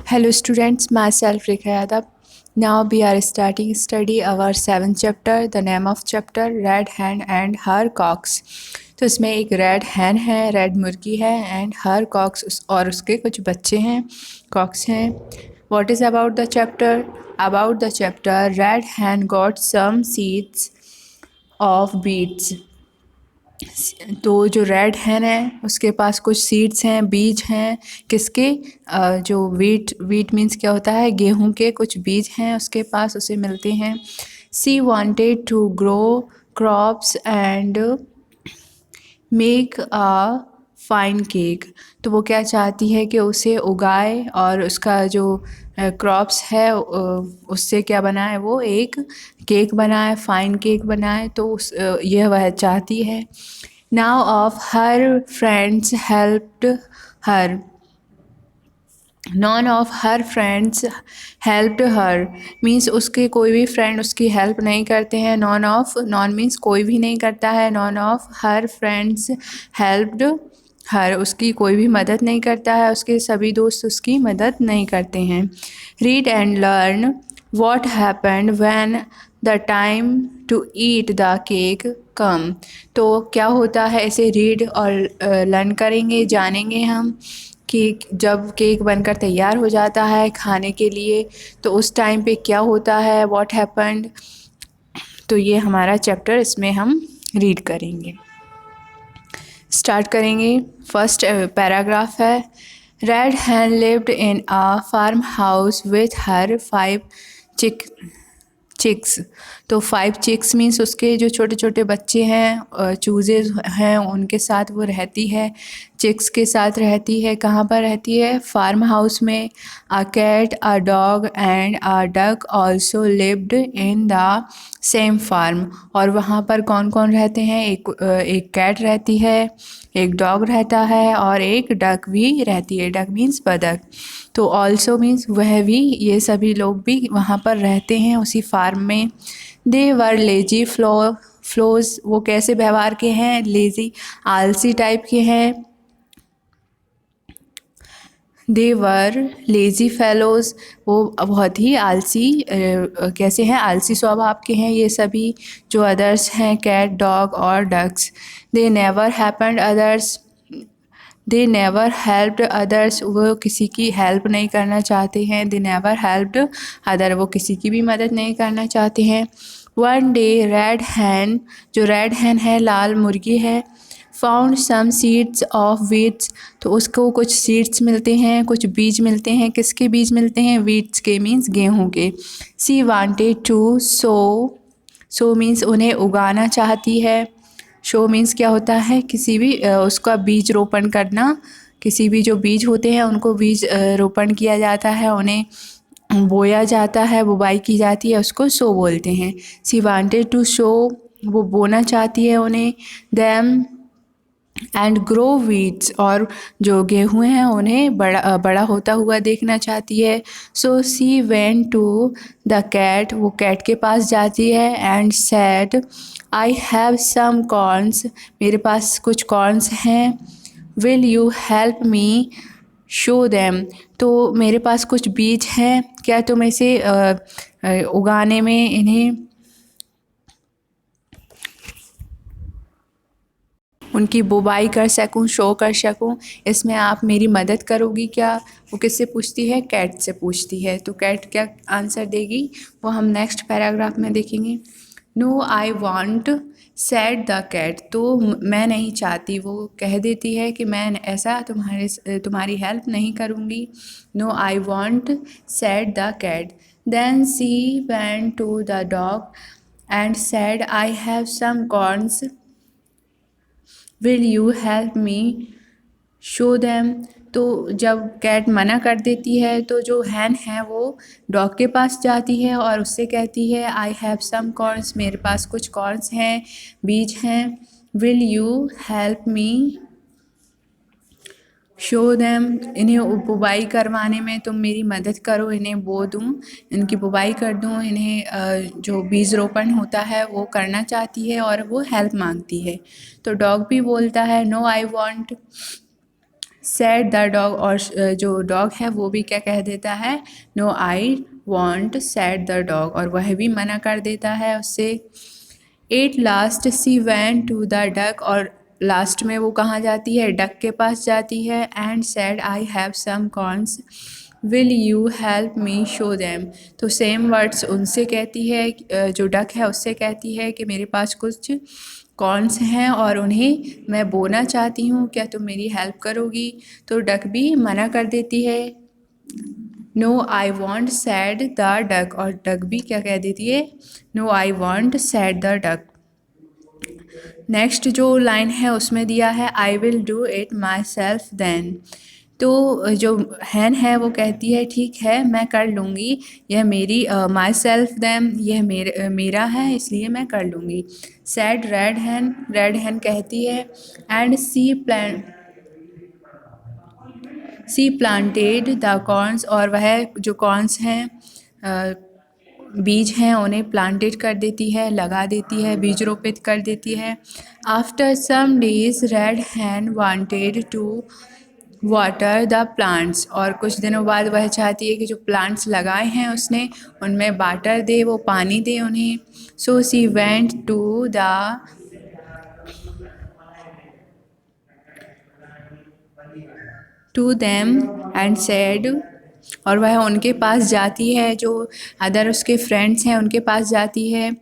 Hello students, myself Rekha Yadav. Now we are starting study our 7th chapter. The name of chapter Red Hen and Her Cocks. तो इसमें एक red hen है, red मुर्गी है and her COX और उसके कुछ बच्चे हैं, कॉक्स हैं. What is about the chapter? About the chapter, red hen got some seeds of beets. तो जो रेड हैन है उसके पास कुछ सीड्स हैं, बीज हैं. किसके? जो वीट मीन्स क्या होता है? गेहूं के कुछ बीज हैं उसके पास, उसे मिलते हैं. She wanted to grow crops and make a fine cake. तो वो क्या चाहती है कि उसे उगाए और उसका जो क्रॉप्स है उससे क्या बनाए, वो एक केक बनाए, फाइन केक बनाए. तो यह वह चाहती है. Now of her friends helped her. None of her friends helped her means उसके कोई भी फ्रेंड उसकी हेल्प नहीं करते हैं. नॉन मीन्स कोई भी नहीं करता है. None of her friends helped हर उसकी कोई भी मदद नहीं करता है, उसके सभी दोस्त उसकी मदद नहीं करते हैं. Read and learn what happened when the time to eat the cake come. तो क्या होता है, इसे रीड और लर्न करेंगे, जानेंगे हम कि जब केक बनकर तैयार हो जाता है खाने के लिए तो उस टाइम पे क्या होता है, व्हाट हैपेंड. तो ये हमारा चैप्टर, इसमें हम रीड करेंगे. स्टार्ट करेंगे. फर्स्ट पैराग्राफ है. Red hen lived in a farm house with her 5 chicks. तो 5 चिक्स मीन्स उसके जो छोटे छोटे बच्चे हैं, चूजेज हैं, उनके साथ वो रहती है, चिक्स के साथ रहती है. कहाँ पर रहती है? फार्म हाउस में. A cat, a dog and a duck also lived in the same farm. और वहाँ पर कौन कौन रहते हैं? एक कैट रहती है, एक डॉग रहता है और एक डक भी रहती है. डक मीन्स बतख. तो ऑल्सो मीन्स वह भी, ये सभी लोग भी वहाँ पर रहते हैं उसी फार्म में. दे वर लेजी फ्लोज. वो कैसे व्यवहार के हैं? लेजी, आलसी टाइप के हैं. दे वर लेजी फेलोज़. वो बहुत ही आलसी कैसे हैं? आलसी स्वभाव के हैं ये सभी जो अदर्स हैं, कैट, डॉग और ducks. They never happened others. They never helped others. वो किसी की हेल्प नहीं करना चाहते हैं. They never helped other. वो किसी की भी मदद नहीं करना चाहते हैं. वन डे रेड हैन, जो रेड हैन है लाल मुर्गी है, found some seeds of wheats. तो उसको कुछ सीड्स मिलते हैं, कुछ बीज मिलते हैं. किसके बीज मिलते हैं? वीट्स के मीन्स गेहूँ के. सी वांटेड टू सो मीन्स उन्हें उगाना चाहती है. शो मीन्स क्या होता है? किसी भी उसका बीज रोपण करना. किसी भी जो बीज होते हैं उनको बीज रोपण किया जाता है, उन्हें बोया जाता है, बुवाई की जाती है, उसको सो बोलते हैं. सी वांटेड टू शो, वो बोना चाहती है उन्हें. देम एंड ग्रो वीट्स, और जो गेहूँ हैं उन्हें बड़ा होता हुआ देखना चाहती है. So she went to the cat. वो कैट के पास जाती है. And said I have some corns. मेरे पास कुछ कॉर्न्स हैं. Will you help me sow them. तो मेरे पास कुछ बीज हैं, क्या तुम इसे उगाने में, इन्हें उनकी बुवाई कर सकूं, शो कर सकूं, इसमें आप मेरी मदद करोगी क्या? वो किससे पूछती है? कैट से पूछती है. तो कैट क्या आंसर देगी वो हम नेक्स्ट पैराग्राफ में देखेंगे. No I won't said the cat. तो मैं नहीं चाहती, वो कह देती है कि मैं ऐसा तुम्हारी हेल्प नहीं करूँगी. No I won't said the cat. Then she went to the dog and said I have some corns. Will you help me sow them. तो जब कैट मना कर देती है तो जो हैन है वो डॉग के पास जाती है और उससे कहती है आई हैव सम कॉर्न्स. मेरे पास कुछ कॉर्न्स हैं, बीज हैं. Will you help me sow them. इन्हें बुवाई करवाने में तुम मेरी मदद करो, इन्हें बो दूँ, इनकी बुवाई कर दूँ. इन्हें जो बीज रोपण होता है वो करना चाहती है और वो हेल्प मांगती है. तो डॉग भी बोलता है no I won't said the dog, और जो डॉग है वो भी क्या कह देता है, no I won't said the dog, और वह भी मना कर देता है उससे। At last she went to the duck, और लास्ट में वो कहाँ जाती है, डक के पास जाती है। And said I have some corns will you help me sow them, तो सेम वर्ड्स उनसे कहती है, जो डक है उससे कहती है कि मेरे पास कुछ कॉर्न्स हैं और उन्हें मैं बोना चाहती हूँ, क्या तुम मेरी हेल्प करोगी। तो डक भी मना कर देती है, no I won't said the duck, और डक भी क्या कह देती है, no I won't said the duck. Next जो लाइन है उसमें दिया है I will do it myself then, तो जो हैन है वो कहती है ठीक है मैं कर लूँगी, यह मेरी माई सेल्फ देम, यह मेरा है इसलिए मैं कर लूँगी। सैड रेड हैन कहती है and she planted the corns, और वह जो कॉर्न्स हैं बीज हैं उन्हें प्लांटेड कर देती है, लगा देती है, बीज रोपित कर देती है। After some days red hen wanted to water the plants, और कुछ दिनों बाद वह चाहती है कि जो प्लांट्स लगाए हैं उसने उनमें वाटर दे, वो पानी दे उन्हें। So she went to them and said, और वह उनके पास जाती है, जो अदर उसके फ्रेंड्स हैं उनके पास जाती है।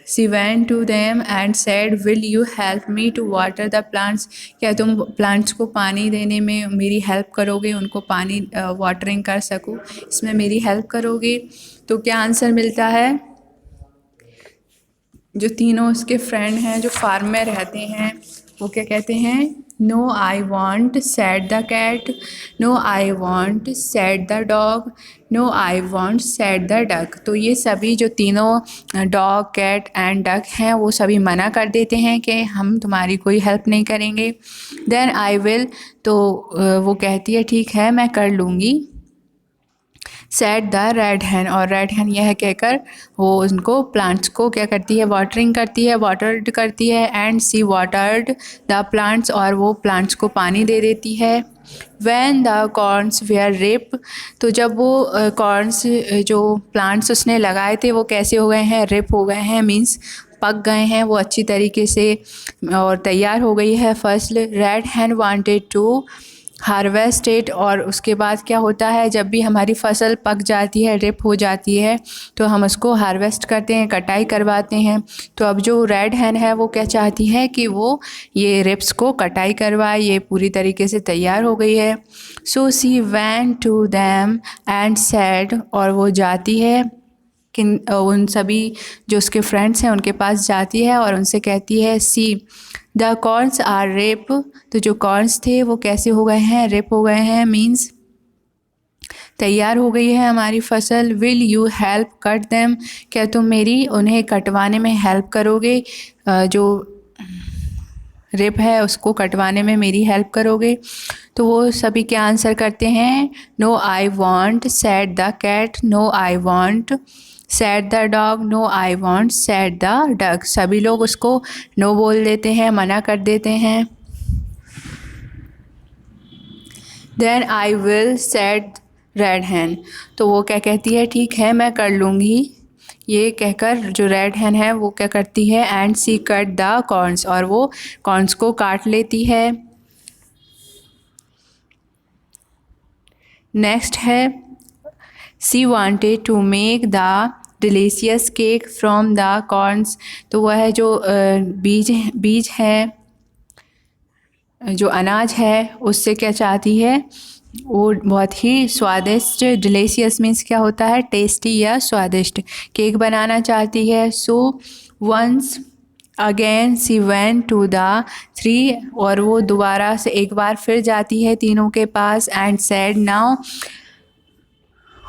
She went to them and said will you help me to water the plants, क्या तुम प्लांट्स को पानी देने में मेरी हेल्प करोगे, उनको पानी वाटरिंग कर सकूँ इसमें मेरी हेल्प करोगे। तो क्या आंसर मिलता है, जो तीनों उसके फ्रेंड हैं जो फार्म में रहते हैं वो क्या कहते हैं, no I won't said the cat, no I won't said the dog, no I won't said the duck. तो ये सभी जो तीनों डॉग कैट एंड डक हैं वो सभी मना कर देते हैं कि हम तुम्हारी कोई हेल्प नहीं करेंगे। देन आई विल, तो वो कहती है ठीक है मैं कर लूँगी। सैड द रेड हैन, और रेड हैन यह कहकर वो उनको प्लांट्स को क्या करती है, वाटरिंग करती है, वाटर्ड करती है। And she watered the plants, और वो प्लांट्स को पानी दे देती है। When the corns were ripe, तो जब वो कॉर्न्स जो प्लांट्स उसने लगाए थे वो कैसे हो गए हैं, रिप हो गए हैं, मीन्स पक गए हैं वो अच्छी तरीके से और तैयार हो गई है फसल। Red hen wanted to harvest it, और उसके बाद क्या होता है, जब भी हमारी फसल पक जाती है, रिप हो जाती है, तो हम उसको हार्वेस्ट करते हैं, कटाई करवाते हैं। तो अब जो रेड हैन है वो क्या चाहती है कि वो ये रिप्स को कटाई करवाए, ये पूरी तरीके से तैयार हो गई है। So she went to them and said, और वो जाती है किन उन सभी जो उसके फ्रेंड्स हैं उनके पास जाती है और उनसे कहती है see the corns are ripe, तो जो कॉर्न्स थे वो कैसे हो गए हैं, रिप हो गए हैं, मीन्स तैयार हो गई है हमारी फसल। Will you help cut them, क्या तुम मेरी उन्हें कटवाने में हेल्प करोगे, जो रिप है उसको कटवाने में मेरी हेल्प करोगे। तो वो सभी क्या आंसर करते हैं, no I won't said the cat, no I won't said the dog, no I won't said the duck. सभी लोग उसको नो बोल देते हैं, मना कर देते हैं। Then I will said red hen, तो वो क्या कहती है, ठीक है मैं कर लूँगी, ये कहकर जो रेड हैन है वो क्या करती है, and she cut the corns, और वो कॉर्न्स को काट लेती है। नेक्स्ट है she wanted to make the delicious cake from the corns, तो वह जो बीज है, जो अनाज है उससे क्या चाहती है, वो बहुत ही स्वादिष्ट, डिलीशियस मीन्स क्या होता है, टेस्टी या स्वादिष्ट केक बनाना चाहती है। So once again she went to the three, और वो दोबारा से एक बार फिर जाती है तीनों के पास। And said now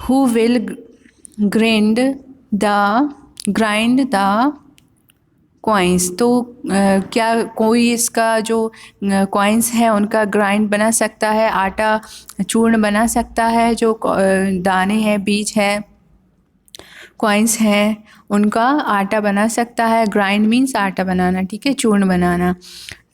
who will grind the corns, तो क्या कोई इसका जो कॉइन्स है उनका ग्राइंड बना सकता है, आटा चूर्ण बना सकता है, जो दाने हैं, बीज है, कॉइन्स हैं, उनका आटा बना सकता है। ग्राइंड मीन्स आटा बनाना, ठीक है, चूर्ण बनाना।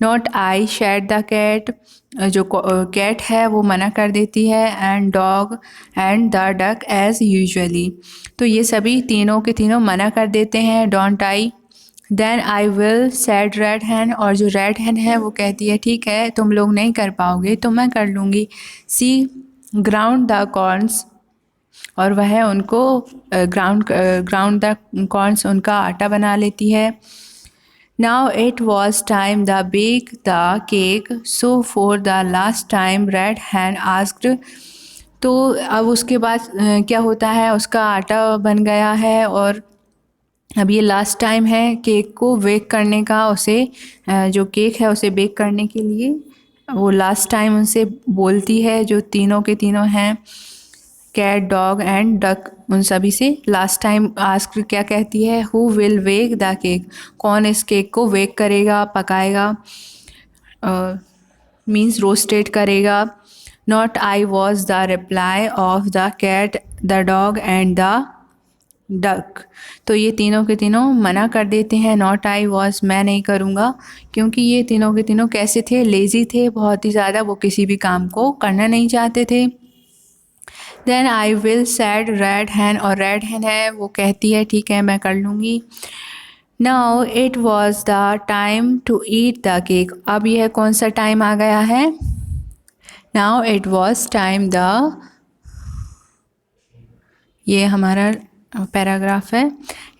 Not I said the cat, जो कैट है वो मना कर देती है, and dog and the duck as usually, तो ये सभी तीनों के तीनों मना कर देते हैं don't I. Then I will said red hen, और जो रेड हैन है वो कहती है ठीक है तुम लोग नहीं कर पाओगे तो मैं कर लूँगी। सी ग्राउंड द कॉर्न्स, और वह उनको ग्राउंड द कॉर्न्स, उनका आटा बना लेती है। Now it was time the bake the cake, so for the last time red hen asked, तो अब उसके बाद क्या होता है, उसका आटा बन गया है और अब ये लास्ट टाइम है केक को बेक करने का, उसे जो केक है उसे बेक करने के लिए वो लास्ट टाइम उनसे बोलती है, जो तीनों के तीनों हैं कैट डॉग एंड डक, उन सभी से लास्ट टाइम आस्क क्या कहती है, who will bake the cake, कौन इस केक को बेक करेगा, पकाएगा, मीन्स रोस्टेड करेगा। Not I was the reply of the cat the dog and the duck, तो ये तीनों के तीनों मना कर देते हैं, नॉट आई वॉज, मैं नहीं करूँगा, क्योंकि ये तीनों के तीनों कैसे थे, लेज़ी थे बहुत ही ज़्यादा, वो किसी भी काम को करना नहीं चाहते थे। Then I will said red hen, और रेड हैन है वो कहती है ठीक है मैं कर लूँगी। Now it was the time to eat the cake, अब यह कौन सा टाइम आ गया है, now it was time the, ये हमारा पैराग्राफ है।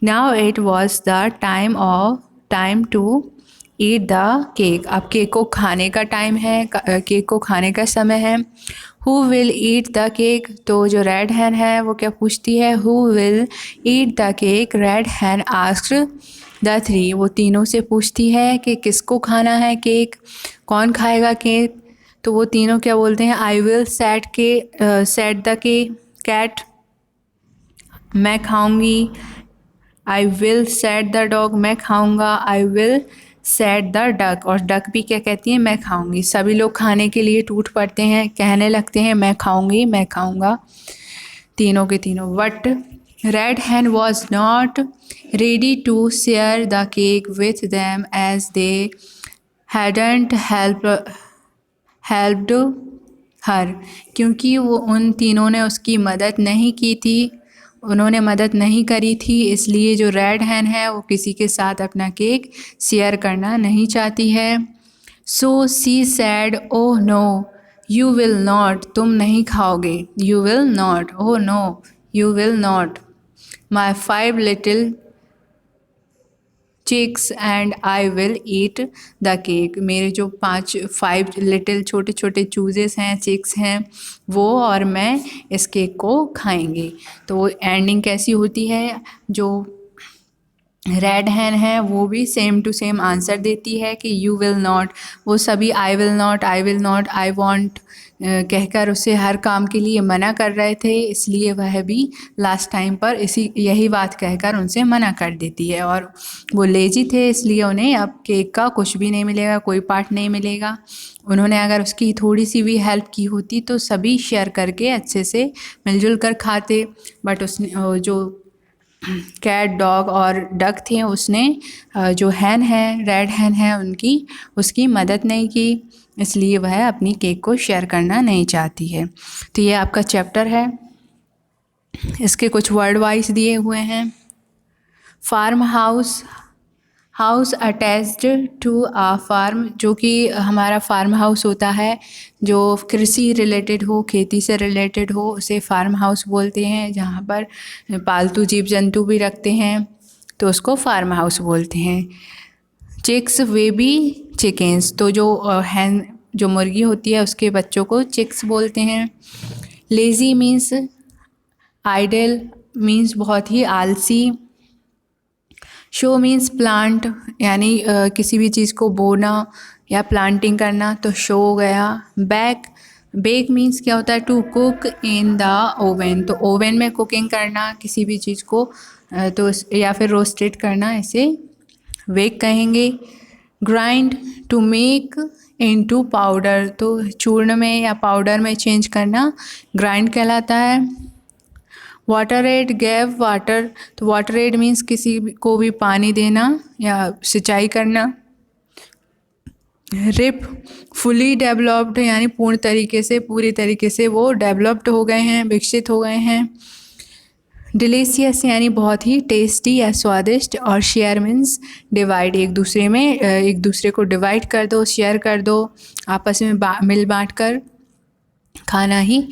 Now it was the time to eat the cake, अब केक को खाने का टाइम है, केक को खाने का समय है। Who will eat the cake, तो जो रेड हैन है वो क्या पूछती है, who will eat the cake, red hen asked the three, वो तीनों से पूछती है कि किसको खाना है केक, कौन खाएगा केक, तो वो तीनों क्या बोलते हैं, I will said the cat, मैं खाऊंगी, I will said the dog, मैं खाऊंगा, I will said the duck, और डक भी क्या कहती है, मैं खाऊंगी। सभी लोग खाने के लिए टूट पड़ते हैं, कहने लगते हैं मैं खाऊंगी, मैं खाऊंगा, तीनों के तीनों। But red hen was not ready to share the cake with them as they hadn't helped her, क्योंकि वो उन तीनों ने उसकी मदद नहीं की थी, उन्होंने मदद नहीं करी थी, इसलिए जो रेड हैन है वो किसी के साथ अपना केक शेयर करना नहीं चाहती है। So she said oh no you will not, तुम नहीं खाओगे, you will not, oh no you will not, my 5 little chicks and I will eat the cake, मेरे जो 5 लिटिल छोटे छोटे चूजेस हैं, चिक्स हैं, वो और मैं इस केक को खाएंगे। तो एंडिंग कैसी होती है, जो रेड हैन है वो भी सेम टू सेम आंसर देती है कि यू विल नॉट, वो सभी I will not, I will not, I want कहकर उसे हर काम के लिए मना कर रहे थे, इसलिए वह भी लास्ट टाइम पर यही बात कहकर उनसे मना कर देती है। और वो लेजी थे इसलिए उन्हें अब केक का कुछ भी नहीं मिलेगा, कोई पार्ट नहीं मिलेगा। उन्होंने अगर उसकी थोड़ी सी भी हेल्प की होती तो सभी शेयर करके अच्छे से मिलजुल कर खाते, बट उसने जो कैट डॉग और डक थे उसने जो हैन है, रेड हैन है, उसकी मदद नहीं की, इसलिए वह अपनी केक को शेयर करना नहीं चाहती है। तो ये आपका चैप्टर है, इसके कुछ वर्ड वाइज दिए हुए हैं। Farm house, house attached to a farm, जो कि हमारा फार्म हाउस होता है जो कृषि रिलेटेड हो, खेती से रिलेटेड हो, उसे फार्म हाउस बोलते हैं। जहाँ पर पालतू जीव जंतु भी रखते हैं तो उसको फार्म हाउस बोलते हैं। चिक्स बेबी चिकन्स, तो जो हैन जो मुर्गी होती है उसके बच्चों को चिक्स बोलते हैं। लेज़ी मीन्स आइडल, मीन्स बहुत ही आलसी। शो मीन्स प्लांट, यानी किसी भी चीज़ को बोना या प्लांटिंग करना, तो शो हो गया। बेक मीन्स क्या होता है, to cook in the oven, तो ओवन में कुकिंग करना किसी भी चीज़ को, तो या फिर रोस्टेड करना, इसे बेक कहेंगे। Grind, to make into powder, तो चूर्ण में या पाउडर में चेंज करना ग्राइंड कहलाता है। वाटर एड, गेव वाटर, तो वाटर एड मीन्स किसी को भी पानी देना या सिंचाई करना। रिप फुली डेवलप्ड यानी पूर्ण तरीके से, पूरी तरीके से वो डेवलप्ड हो गए हैं, विकसित हो गए हैं। डिलीशियस यानी बहुत ही टेस्टी या स्वादिष्ट। और शेयर मीन्स डिवाइड, एक दूसरे में एक दूसरे को डिवाइड कर दो, शेयर कर दो, आपस में मिल बांट कर खाना ही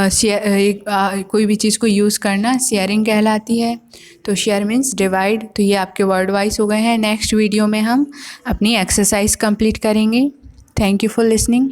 कोई भी चीज़ को यूज़ करना शेयरिंग कहलाती है। तो शेयर मीन्स डिवाइड। तो ये आपके वर्ड वाइज हो गए हैं। नेक्स्ट वीडियो में हम अपनी एक्सरसाइज कंप्लीट करेंगे। Thank you for listening.